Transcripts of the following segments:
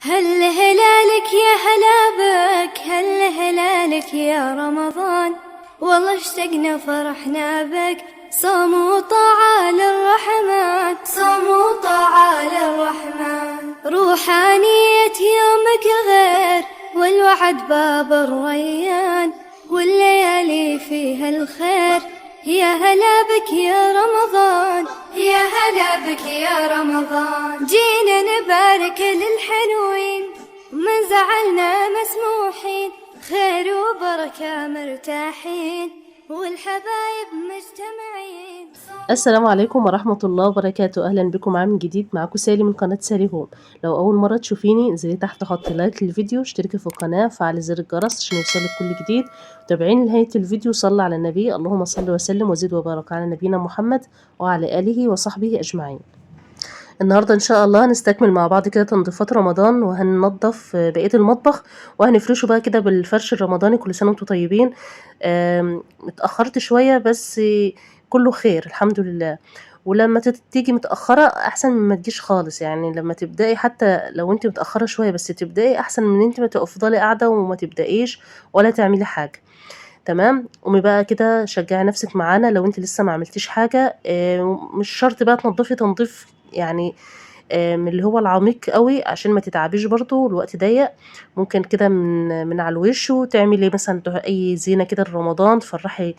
هل هلالك يا هلا بك، هل هلالك يا رمضان، والله اشتقنا فرحنا بك. صوم وطاعة للرحمن، صوم وطاعة للرحمن، روحانية يومك غير، والوعد باب الريان، والليالي فيها الخير. يا هلا بك يا رمضان، يا هلا بك يا رمضان، جينا نبارك للحلوين، من زعلنا مسموحين، خير وبركة مرتاحين، والحبايب مجتمعين. السلام عليكم ورحمة الله وبركاته. أهلا بكم عام جديد، معاكم سالي من قناة سالي هوم. لو أول مرة تشوفيني انزلي تحت حطي لايك للفيديو، اشتركي في القناة، فعلي زر الجرس عشان يوصلك كل جديد، وتابعيني لنهاية الفيديو. صلى على النبي، اللهم صل وسلم وزد وبارك على نبينا محمد وعلى آله وصحبه أجمعين. النهاردة إن شاء الله هنستكمل مع بعض كده تنظيفات رمضان، وهننضف بقية المطبخ، وهنفرشه بقى كده بالفرش الرمضاني. كل سنة وانتم طيبين. اتأخرت شوية بس كله خير الحمد لله. ولما تيجي متأخرة أحسن من ما تجيش خالص، يعني لما تبدأي حتى لو انت متأخرة شوية بس تبدأي أحسن من انت ما تفضلي قاعدة وما تبدأيش ولا تعملي حاجة. تمام. قومي بقى كده شجعي نفسك معانا لو انت لسه ما عملتيش حاجة. مش شرط بقى تنضفي تنظيف يعني من اللي هو العميق قوي عشان ما تتعبيش برضو، الوقت ضيق. ممكن كده من على الوش، وتعملي مثلا اي زينة كده لرمضان تفرحي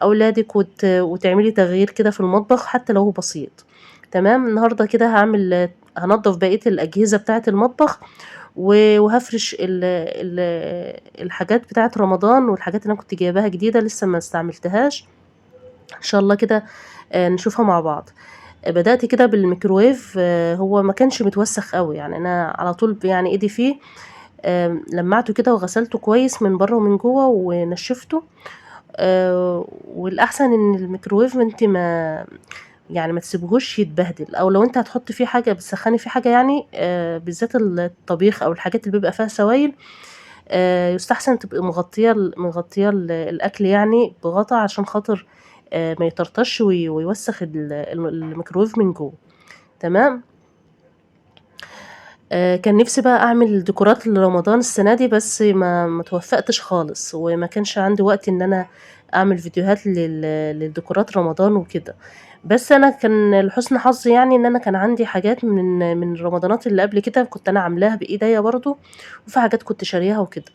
اولادك، وتعملي تغيير كده في المطبخ حتى لو هو بسيط. تمام. النهارده كده هنضف بقية الأجهزة بتاعة المطبخ، وهفرش الحاجات بتاعة رمضان، والحاجات اللي أنا كنت جايباها جديدة لسه ما استعملتهاش إن شاء الله كده. نشوفها مع بعض. بدأت كده بالميكروويف. هو ما كانش متوسخ قوي، يعني أنا على طول يعني إيدي فيه. لمعته كده وغسلته كويس من بره ومن جوه ونشفته. والأحسن إن الميكروويف انت ما تسيبهوش يتبهدل، او لو انت هتحطي فيه حاجه بتسخني فيه حاجه يعني بالذات الطبيخ او الحاجات اللي بيبقى فيها سوائل. يستحسن تبقي مغطيه الاكل يعني بغطا عشان خاطر ما يطرطش ويوسخ الميكرويف من جوه. تمام. كان نفسي بقى اعمل ديكورات لرمضان السنه دي، بس ما توفقتش خالص، وما كانش عندي وقت ان انا اعمل فيديوهات للديكورات رمضان وكده. بس انا كان لحسن حظي يعني ان انا كان عندي حاجات من الرمضانات اللي قبل كده كنت انا عاملاها بايديا برضو، وفي حاجات كنت شاريها وكده.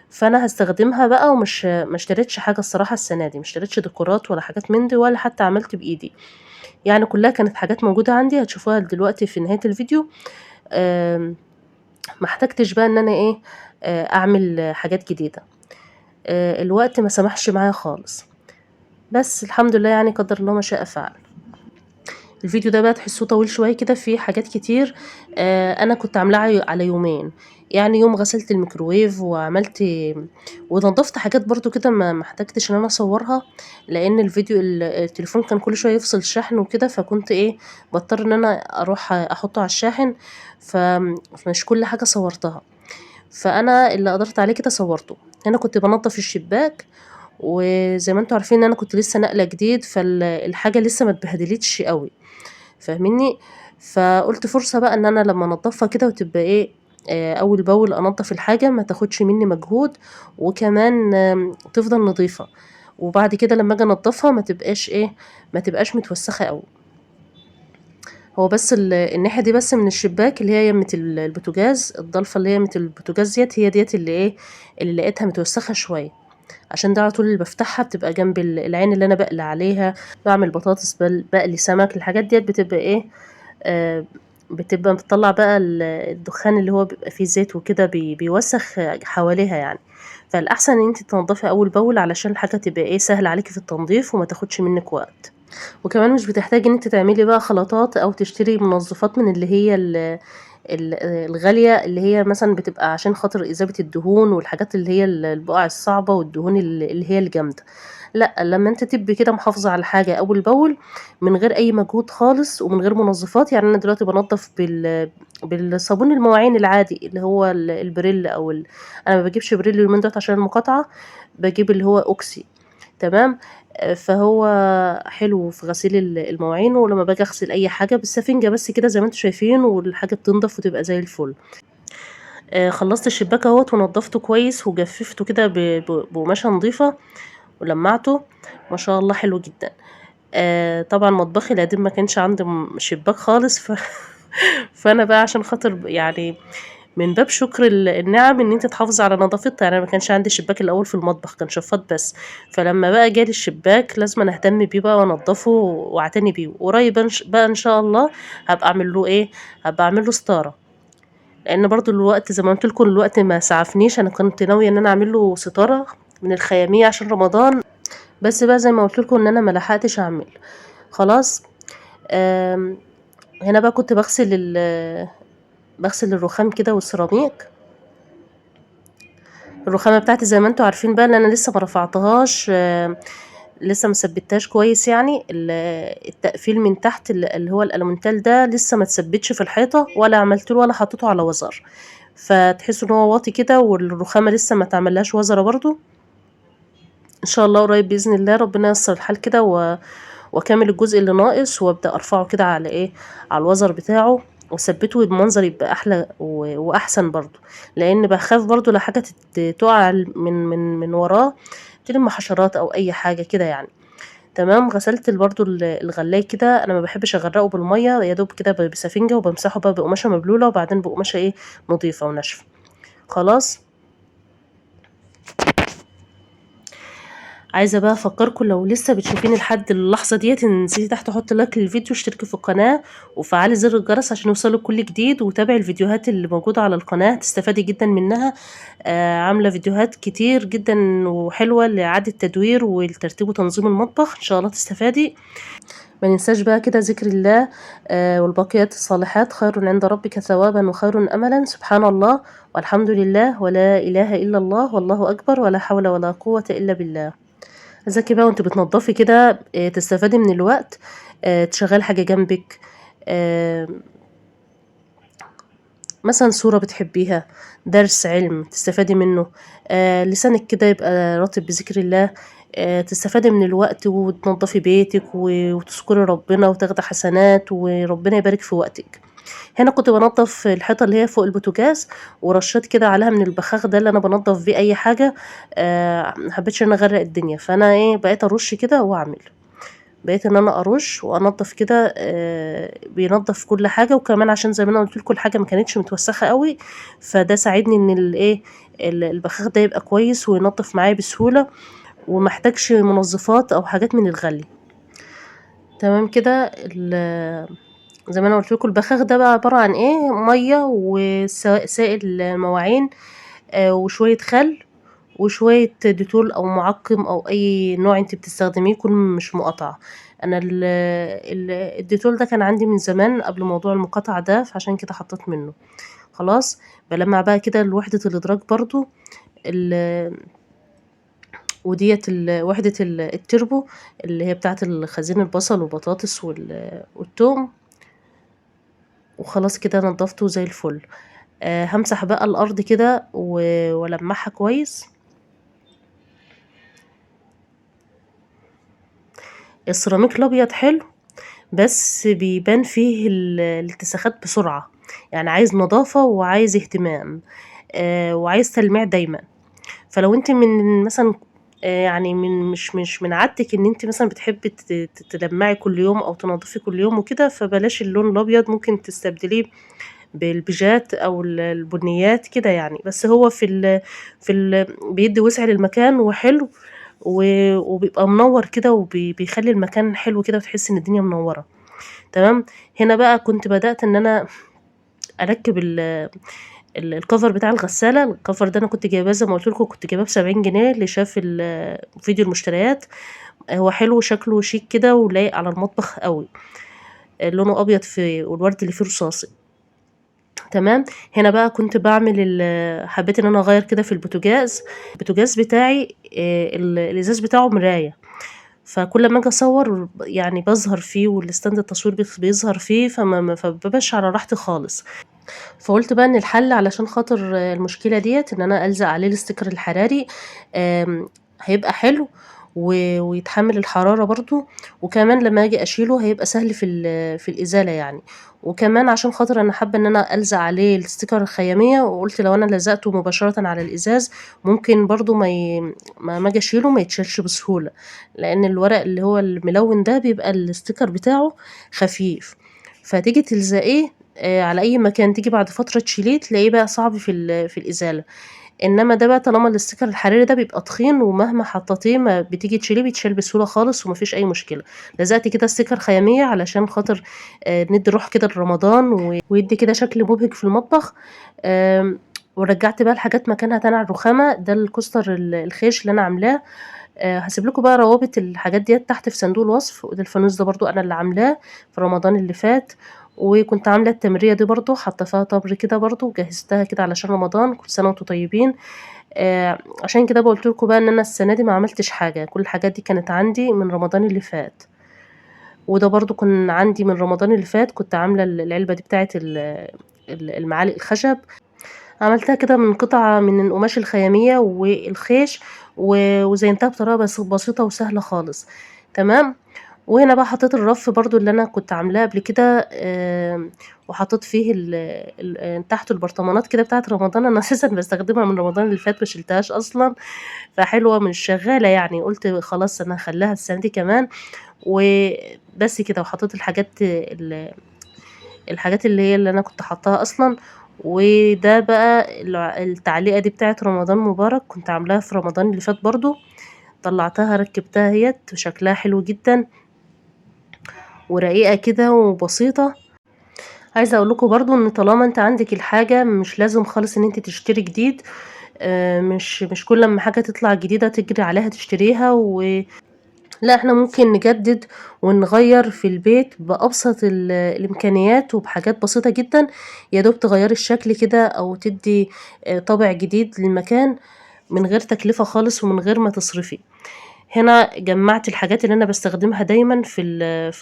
فانا هستخدمها بقى، ومش ما اشتريتش حاجه الصراحه السنه دي، ما اشتريتش ديكورات ولا حاجات من دي، ولا حتى عملت بايدي. يعني كلها كانت حاجات موجوده عندي هتشوفوها دلوقتي في نهايه الفيديو. آمم ما احتجتش بقى ان انا ايه اعمل حاجات جديدة. الوقت ما سمحش معايا خالص، بس الحمد لله يعني قدر الله ما شاء فعل. الفيديو ده بقى تحسوه طويل شوية كده، فيه حاجات كتير. انا كنت عاملاه على يومين. يعني يوم غسلت الميكروويف وعملت ونضفت حاجات برضو كده، ما احتجتش ان انا اصورها، لان التليفون كان كل شوية يفصل شحن وكده، فكنت ايه بضطر ان انا اروح احطه على الشاحن. فمش كل حاجة صورتها، فانا اللي قدرت عليه كده صورته. هنا كنت بنضف الشباك، وزي ما انتوا عارفين ان انا كنت لسه ناقله جديد، فالحاجه لسه ما اتبهدلتش قوي، فاهميني. فقلت فرصه بقى ان انا لما انضفها كده وتبقى ايه اول باول انضف الحاجه ما تاخدش مني مجهود، وكمان تفضل نظيفه. وبعد كده لما اجي انضفها ما تبقاش متوسخه قوي. هو بس الناحية دي بس من الشباك اللي هي يمة البوتاجاز، الضلفة اللي هي يمة البوتاجاز ديت، هي ديت اللي لقيتها متوسخة شوية، عشان ده على طول اللي بفتحها بتبقى جنب العين اللي انا بقلي عليها، بعمل بطاطس، بقلي سمك. الحاجات ديت بتبقى ايه آه بتبقى بتطلع بقى الدخان اللي هو بيبقى فيه زيت وكده، بيوسخ حواليها يعني. فالأحسن ان انت تنضفي اول باول علشان الحاجة تبقى ايه سهل عليكي في التنظيف وما تاخدش منك وقت. وكمان مش بتحتاجي ان انت تعملي بقى خلطات او تشتري منظفات من اللي هي الغالية، اللي هي مثلا بتبقى عشان خاطر إذابة الدهون والحاجات اللي هي البقع الصعبة والدهون اللي هي الجامدة. لا، لما انت تبقي كده محافظة على حاجة اول باول من غير اي مجهود خالص ومن غير منظفات. يعني انا دلوقتي بنضف بالصابون المواعين العادي اللي هو البريل انا ما بجيبش بريل اليومين دول عشان المقاطعة، بجيب اللي هو اوكسي. تمام. فهو حلو في غسيل المواعين، ولما باجي اغسل اي حاجه بالسفنجه بس كده زي ما انتم شايفين، والحاجه بتنضف وتبقى زي الفل. خلّصت الشباك أهوّة ونضّفته كويس وجفّفته كده بقماشة نضيفة ولمّعته، ما شاء الله حلو جدًا. طبعًا مطبخي القديم ما كانش عندي شباك خالص فأنا بقى عشان خاطر يعني من باب شكر النِّعَم إن أنتِ تحافظي على نضافتها، يعني أنا ما كانش عندي شباك الأول في المطبخ، كان شفاط بس، فلمّا بقى جالي الشباك لازمًا أهتم بيه بقى وأنضّفه وأعتني بيه، وقريب بقى إن شاء الله هابقى أعمل له إيه، هابقى أعمل له ستارة، لإن برضه الوقت زي ما قُلت لكم الوقت ما سعفنيش، أنا كنت ناوية إن أنا أعمل له ستارة من الخيامية عشان رمضان، بس بقى زي ما قُلت لكم إن أنا ما لحقتش أعمل، خلاص. آمم، هنا بقى كنت باغسل الرخام كده والسيراميك، الرخامة بتاعتي زي ما أنتم عارفين بقى إن أنا لسه ما رفعتهاش، لسه ما ثبّتهاش كويس يعني، التقفيل من تحت اللي هو الألومنتال ده لسه ما اتثبّتش في الحيطة ولا عملت له ولا حطيته على وزر، فتحسّوا إن هو واطي كده والرخامة لسه ما اتعملّهاش وزرة برضه، إن شاء الله قريب بإذن الله ربنا ييسّر الحال كده وأكمّل الجزء اللي ناقص وأبدأ أرفعه كده على إيه، على الوزر بتاعه وأثبّته بمنظر يبقى أحلى وأحسن برضه، لإن باخاف برضه لا حاجة تُقع من وراه تلِم حشرات أو أي حاجة كده يعني. تمام، غسلت برضه الغلاية كده، أنا ما باحبش أغرّقه بالمَيّة، يا دوب كده بسفنجة وبامسحه بقى بقماشة مبلولة وبعدين بقماشة إيه، نضيفة وناشفة، خلاص. عايزة بقى أفكّركم لو لسه بتشوفيني لحد اللحظة ديّة انزلي تحت حُطّي لايك للفيديو، اشتركي في القناة، وفعّلي زر الجرس عشان يوصلِك كل جديد، وتابعي الفيديوهات اللي موجودة على القناة هتستفادي جدًا منها، عاملة فيديوهات كتير جدًا وحلوة لإعادة تدوير ولترتيب وتنظيم المطبخ، إن شاء الله تستفادي. ما ننساش بقى كده ذكر الله، والباقيات الصالحات خير عند ربك ثوابًا وخير أملًا، سبحان الله والحمد لله ولا إله إلا الله والله أكبر ولا حول ولا قوة إلا بالله. عايزاكِ بقى وأنتِ بتنضّفي كده تستفادي من الوقت، تشغّلي حاجة جنبِك، آمم مثلًا صورة بتحبيها، درس علم تستفادي منه، لسانِك كده يبقى رطب بذكر الله، تستفادي من الوقت وتنضّفي بيتِك وتذكري ربنا وتاخدي حسنات وربنا يبارك في وقتِك. هنا كنت بانضّف الحيطة اللي هي فوق البوتاجاز ورشّيت كده عليها من البخاخ ده اللي أنا بانضّف بيه أي حاجة، ما حبيتش إن أنا أغرّق الدنيا، فأنا إيه، بقيت أرُش كده وأعمل. بقيت إن أنا أرُش وأنضّف كده، بينضّف كل حاجة، وكمان عشان زي ما أنا قُلت لكم الحاجة ما كانتش متوسخة أوي، فده ساعدني إن الإيه، البخاخ ده يبقى كويس وينضّف معايا بسهولة، وما احتاجش منظّفات أو حاجات من الغالية. تمام كده، زي ما أنا قُلت لكم البخاخ ده بقى عبارة عن إيه، مَيّة سائل مواعين، وشوية خَل وشوية ديتول أو مُعقّم أو أي نوع أنتِ بتستخدميه يكون مش مقاطعة. أنا الديتول ده كان عندي من زمان قبل موضوع المقاطعة ده، فعشان كده حطّيت منّه، خلاص. بالمّع بقى كده لوحدة الإدراج برضه، ال وديّة وحدة التربو اللي هي بتاعة خزين البصل والبطاطس والتوم، وخلاص كده نضّفته زي الفل. هامسح بقى الأرض كده وألمّعها كويس. السيراميك الأبيض حلو، بس بيبان فيه الاتساخات بسرعة، يعني عايز نضافة وعايز اهتمام، وعايز تلميع دايمًا، فلو أنتِ من مثلًا يعني مش من عادتِك إن أنتِ مثلًا بتحبي تلمّعي كل يوم أو تنضّفي كل يوم وكده، فبلاش اللون الأبيض، ممكن تستبدليه بالبيجات أو البنيات كده يعني، بس هو بيدّي وسع للمكان وحلو وبيبقى منوّر كده بيخلّي المكان حلو كده وتحسّي إن الدنيا منوّرة، تمام. هنا بقى كنت بدأت إن أنا أركّب الcover بتاع الغسالة، الcover ده أنا كنت جايباه زي ما قُلت لكم، كنت جايباه ب70 جنيه، اللي شاف فيديو المشتريات، هو حلو وشكله شيك كده ولايق على المطبخ أوي، لونه أبيض والورد اللي فيه رصاصي. تمام، هنا بقى كنت باعمل حبيت إن أنا أغيّر كده في البوتاجاز بتاعي، الإزاز بتاعه مراية، فكل أمّا آجي أصوّر يعني باظهر فيه والstand التصوير بيظهر فيه، فما بابقاش على راحتي خالص، فقُلت بقى إن الحل علشان خاطر المشكلة ديّة إن أنا ألزق عليه الsticker الحراري، هيبقى حلو ويتحمل الحرارة برضو، وكمان لما اجي اشيله هيبقى سهل في الازالة يعني. وكمان عشان خاطر انا حابة ان انا الزق عليه الستيكر الخيامية، وقلت لو انا لزقته مباشرة على الازاز ممكن برضو ما اجي اشيله ما يتشالش بسهولة، لان الورق اللي هو الملون ده بيبقى الستيكر بتاعه خفيف، فتيجي تلزقيه على اي مكان، تيجي بعد فترة تشيليه تلاقيه بقى صعب في الازالة. انما ده بقى طالما الاستيكر الحراري ده بيبقى تخين، ومهما حطيتيه ما بتيجي تشيليه بيتشال بسهوله خالص ومفيش اي مشكله. لزقت كده استيكر خياميه علشان خاطر ندي روح كده لرمضان ويدي كده شكل مبهج في المطبخ. ورجعت بقى الحاجات مكانها تاني على الرخامه. ده الكوستر الخيش اللي انا عاملاه. هسيب لكم بقى روابط الحاجات ديت تحت في صندوق الوصف. وده الفانوس ده برضو انا اللي عاملاه في رمضان اللي فات، وكنت عامله التمريه دي برضو حاطه فيها تمر كده برضو، جهزتها كده علشان رمضان. كل سنه وانتم طيبين. عشان كده قلت لكم بقى ان انا السنه دي ما عملتش حاجه، كل الحاجات دي كانت عندي من رمضان اللي فات. وده برضو كان عندي من رمضان اللي فات، كنت عامله العلبه دي بتاعه المعالق الخشب، عملتها كده من قطعه من القماش الخياميه والخيش، وزينتها بطريقه بسيطه وسهله خالص. تمام. وهنا بقى حطيت الرف برضو اللي انا كنت عاملاه قبل كده، وحطيت فيه تحته البرطمانات كده بتاعه رمضان. انا اساسا بستخدمها من رمضان اللي فات، ما شلتهاش اصلا، فحلوه مش شغاله يعني. قلت خلاص انا هخليها السنه دي كمان. وبس كده. وحطيت الحاجات اللي هي اللي انا كنت حطاها اصلا. وده بقى التعليقه دي بتاعه رمضان مبارك، كنت عاملاها في رمضان اللي فات برضو. طلعتها ركبتها هيت، شكلها حلو جدا ورقيقة كده وبسيطة. عايزة اقول لكم برضو ان طالما انت عندك الحاجة مش لازم خالص ان انت تشتري جديد. مش كل ما حاجة تطلع جديدة تجري عليها تشتريها. لا، احنا ممكن نجدد ونغير في البيت بأبسط الامكانيات وبحاجات بسيطة جدا، يا دوب تغيري الشكل كده او تدي طابع جديد للمكان من غير تكلفة خالص ومن غير ما تصرفي. هنا جمعت الحاجات اللي انا بستخدمها دايما في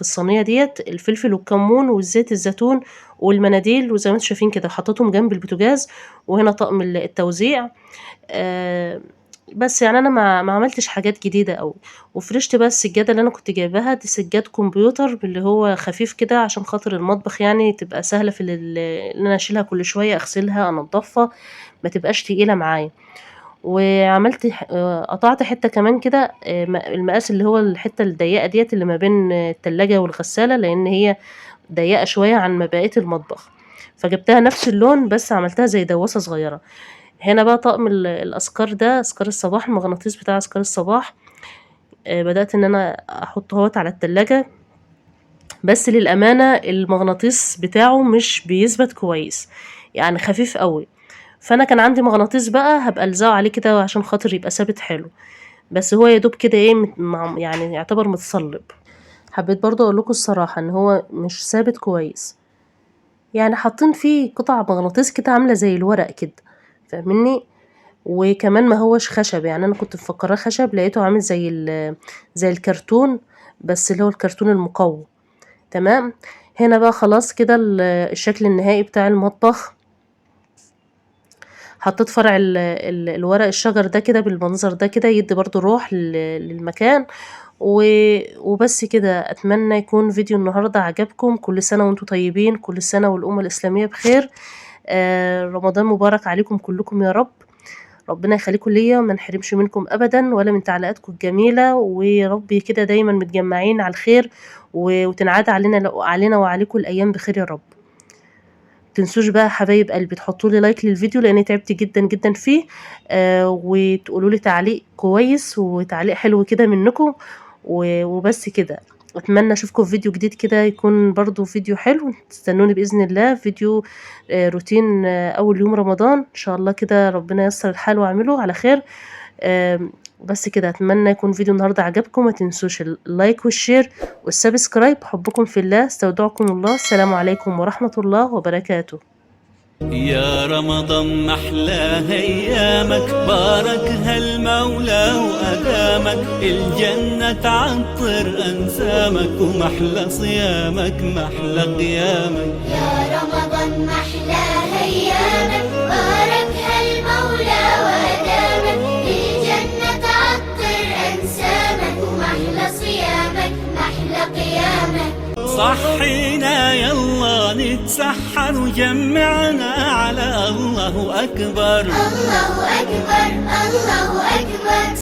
الصينيه ديت: الفلفل والكمون والزيت الزيتون والمناديل. وزي ما انتم شايفين كده حطيتهم جنب البوتاجاز. وهنا طقم التوزيع. بس يعني انا ما عملتش حاجات جديده قوي. وفرشت بقى السجاده اللي انا كنت جايباها دي، سجاد كمبيوتر اللي هو خفيف كده عشان خاطر المطبخ يعني تبقى سهله في ان انا اشيلها كل شويه، اغسلها انضفها، ما تبقاش تقيله معايا. وعملت قطعت حته كمان كده، المقاس اللي هو الحته الضيقه ديت اللي ما بين التلاجة والغساله، لان هي ضيقه شويه عن ما بقيه المطبخ، فجبتها نفس اللون بس عملتها زي دواسه صغيره. هنا بقى طقم الاذكار ده، اذكار الصباح، المغناطيس بتاع اذكار الصباح. بدات ان انا احطه اهوت على التلاجة، بس للامانه المغناطيس بتاعه مش بيثبت كويس، يعني خفيف قوي. فانا كان عندي مغناطيس بقى، هبقى الزقه عليه كده عشان خاطر يبقى ثابت حلو، بس هو يا دوب كده ايه يعني يعتبر متصلب. حبيت برضو اقول لكم الصراحه ان هو مش ثابت كويس، يعني حاطين فيه قطع مغناطيس كده عامله زي الورق كده، فاهمني؟ وكمان ما هوش خشب، يعني انا كنت مفكراه خشب لقيته عامل زي الكرتون، بس اللي هو الكرتون المقوى. تمام. هنا بقى خلاص كده الشكل النهائي بتاع المطبخ. حطيت فرع الورق الشجر ده كده بالمنظر ده كده، يدي برضو روح للمكان. وبس كده. اتمنى يكون فيديو النهاردة عجبكم. كل سنة وانتم طيبين، كل سنة والأمة الإسلامية بخير. رمضان مبارك عليكم كلكم يا رب. ربنا يخليكم ليا وما نحرمش منكم ابدا ولا من تعليقاتكم الجميله، وربي كده دايما متجمعين على الخير، وتنعاد علينا وعليكم الايام بخير يا رب. تنسوش بقى حبايب قلبي تحطوا لي لايك للفيديو لاني تعبت جدا جدا فيه، وتقولوا لي تعليق كويس وتعليق حلو كده منكم. وبس كده. اتمنى اشوفكم في فيديو جديد كده، يكون برضو فيديو حلو. تستنوني باذن الله فيديو روتين اول يوم رمضان ان شاء الله كده، ربنا ييسر الحال واعمله على خير. بس كده. اتمنى يكون فيديو النهارده عجبكم. ما تنسوش اللايك والشير والسبسكرايب. حبكم في الله، استودعكم الله. السلام عليكم ورحمة الله وبركاته. يا رمضان محلى ايامك، باركها المولى وادامك، الجنة تعطر انسامك، ومحلى صيامك محلى قيامك. يا رمضان محلى ايامك، باركها المولى وادامك، الجنة تعطر انسامك. صحينا يلا نتسحر وجمعنا على الله أكبر. الله أكبر الله